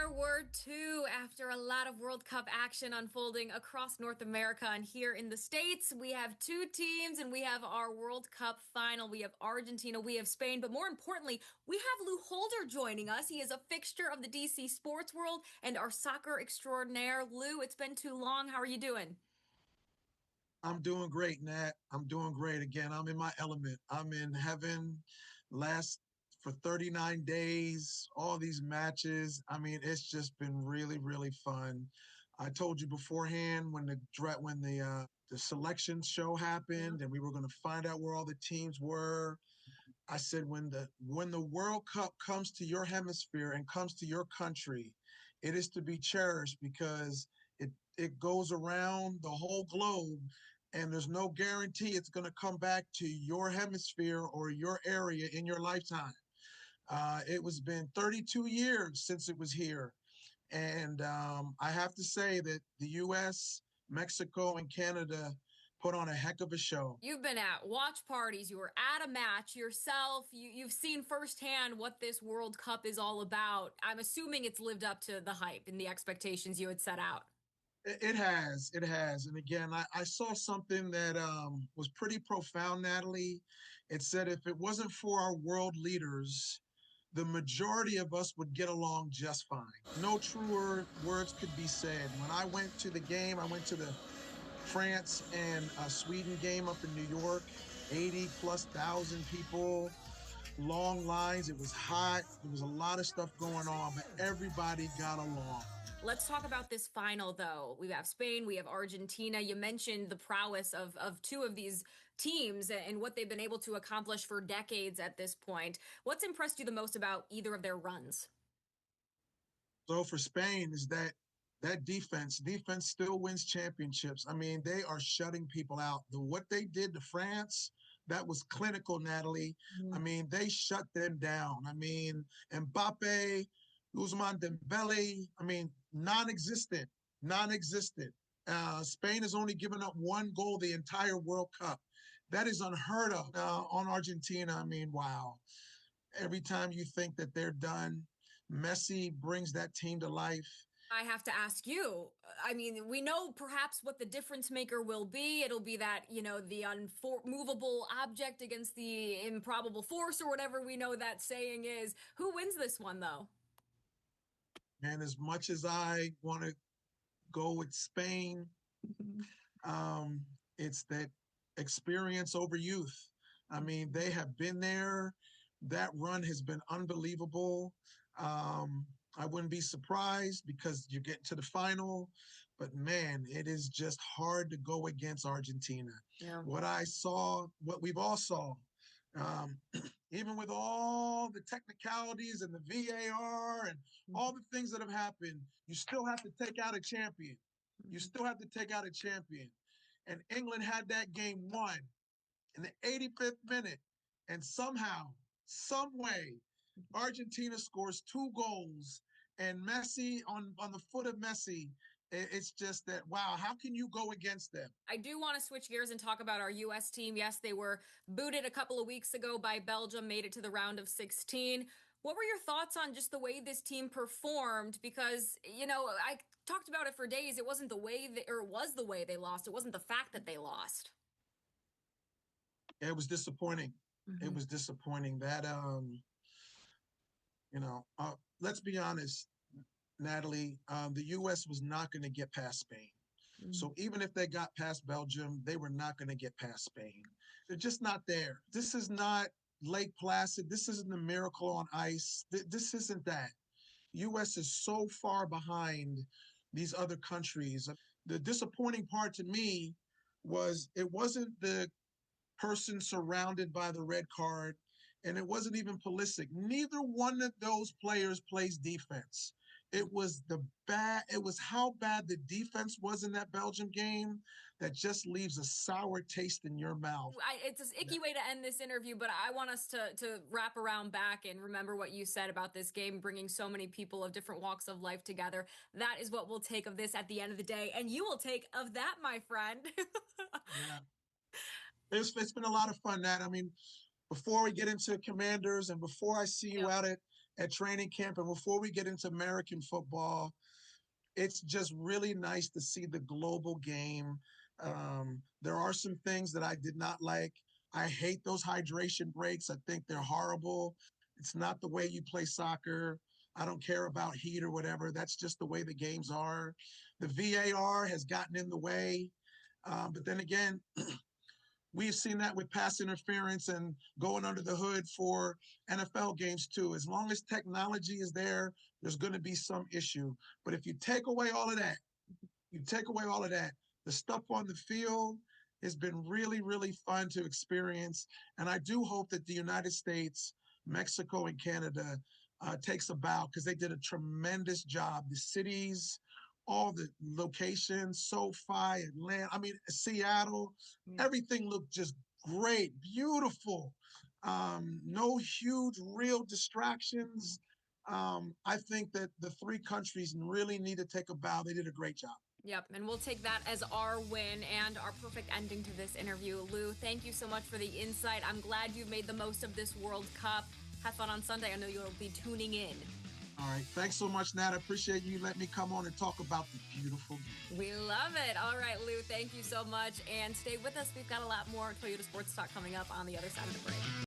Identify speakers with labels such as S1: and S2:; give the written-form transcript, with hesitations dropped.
S1: there were two after a lot of World Cup action unfolding across North America and here in the States. We have two teams and we have our World Cup final. We have Argentina, we have Spain, but more importantly, we have Lou Holder joining us. He is a fixture of the DC sports world and our soccer extraordinaire. Lou, it's been too long. How are you doing?
S2: I'm doing great, Nat. I'm doing great. Again, I'm in my element. I'm in heaven. Last for 39 days, all these matches. I mean, it's just been really, really fun. I told you beforehand when the selection show
S1: Yeah.
S2: happened and we were going to find out where all the teams were. I said when the World Cup comes to your hemisphere and comes to your country, it is to be cherished because it goes around the whole globe and there's no guarantee it's going to come back to your hemisphere or your area in your lifetime. It was been 32 years since it was here. And I have to say that the US, Mexico, and Canada put on a heck of a show.
S1: You've been at watch parties, you were at a match yourself, you've seen firsthand what this World Cup is all about. I'm assuming it's lived up to the hype and the expectations you had set out.
S2: It has. And again, I saw something that was pretty profound, Natalie. It said if it wasn't for our world leaders, the majority of us would get along just fine. No truer words could be said. When I went to the game, I went to the France and Sweden game up in New York, 80 plus thousand people, long lines. It was hot. There was a lot of stuff going on, but everybody got along.
S1: Let's talk about this final, though. We have Spain, we have Argentina. You mentioned the prowess of two of these teams and what they've been able to accomplish for decades at this point. What's impressed you the most about either of their runs?
S2: So for Spain is that defense still wins championships. I mean, they are shutting people out. What they did to France, that was clinical, Natalie. I mean, they shut them down. I mean, Mbappe, Usman Dembele, I mean, non-existent, non-existent. Spain has only given up one goal the entire World Cup. That is unheard of. On Argentina, I mean, wow. Every time you think that they're done, Messi brings that team to life.
S1: I have to ask you. I mean, we know perhaps what the difference maker will be. It'll be that, the unmovable object against the improbable force or whatever we know that saying is. Who wins this one, though?
S2: And as much as I want to go with Spain, um, it's that experience over youth. I mean, they have been there. That run has been unbelievable. Um, I wouldn't be surprised because you get to the final, but man, it is just hard to go against Argentina.
S1: Yeah.
S2: What I saw, what we've all saw, um, even with all the technicalities and the VAR and all the things that have happened, you still have to take out a champion. You still have to take out a champion. And England had that game won in the 85th minute. And somehow, some way, Argentina scores two goals and Messi on the foot of Messi. It's just that, wow, how can you go against them?
S1: I do want to switch gears and talk about our U.S. team. Yes, they were booted a couple of weeks ago by Belgium, made it to the round of 16. What were your thoughts on just the way this team performed? Because, I talked about it for days. It wasn't the way or it was the way they lost. It wasn't the fact that they lost.
S2: It was disappointing.
S1: Mm-hmm.
S2: It was disappointing that, let's be honest, Natalie, the U.S. was not going to get past Spain.
S1: Mm-hmm.
S2: So even if they got past Belgium, they were not going to get past Spain. They're just not there. This is not Lake Placid. This isn't the Miracle on Ice. This isn't that. U.S. is so far behind these other countries. The disappointing part to me was it wasn't the person surrounded by the red card, and it wasn't even Pulisic. Neither one of those players plays defense. It was how bad the defense was in that Belgium game that just leaves a sour taste in your mouth.
S1: It's an icky way to end this interview, but I want us to wrap around back and remember what you said about this game bringing so many people of different walks of life together. That is what we'll take of this at the end of the day, and you will take of that, my friend.
S2: Yeah. It's been a lot of fun, Nat. I mean, before we get into Commanders and before I see you out at at training camp. And before we get into American football, it's just really nice to see the global game. There are some things that I did not like. I hate those hydration breaks. I think they're horrible. It's not the way you play soccer. I don't care about heat or whatever. That's just the way the games are. The VAR has gotten in the way. But then again, we've seen that with pass interference and going under the hood for NFL games too. As long as technology is there, there's going to be some issue. But if you take away all of that, the stuff on the field has been really, really fun to experience. And I do hope that the United States, Mexico, and Canada takes a bow because they did a tremendous job. The cities, all the locations, SoFi, Atlanta, I mean, Seattle, everything looked just great, beautiful. No huge real distractions. I think that the three countries really need to take a bow. They did a great job.
S1: Yep, and we'll take that as our win and our perfect ending to this interview. Lou, thank you so much for the insight. I'm glad you made the most of this World Cup. Have fun on Sunday. I know you'll be tuning in.
S2: All right. Thanks so much, Nat. I appreciate you letting me come on and talk about the beautiful game.
S1: We love it. All right, Lou, thank you so much. And stay with us. We've got a lot more Toyota Sports Talk coming up on the other side of the break.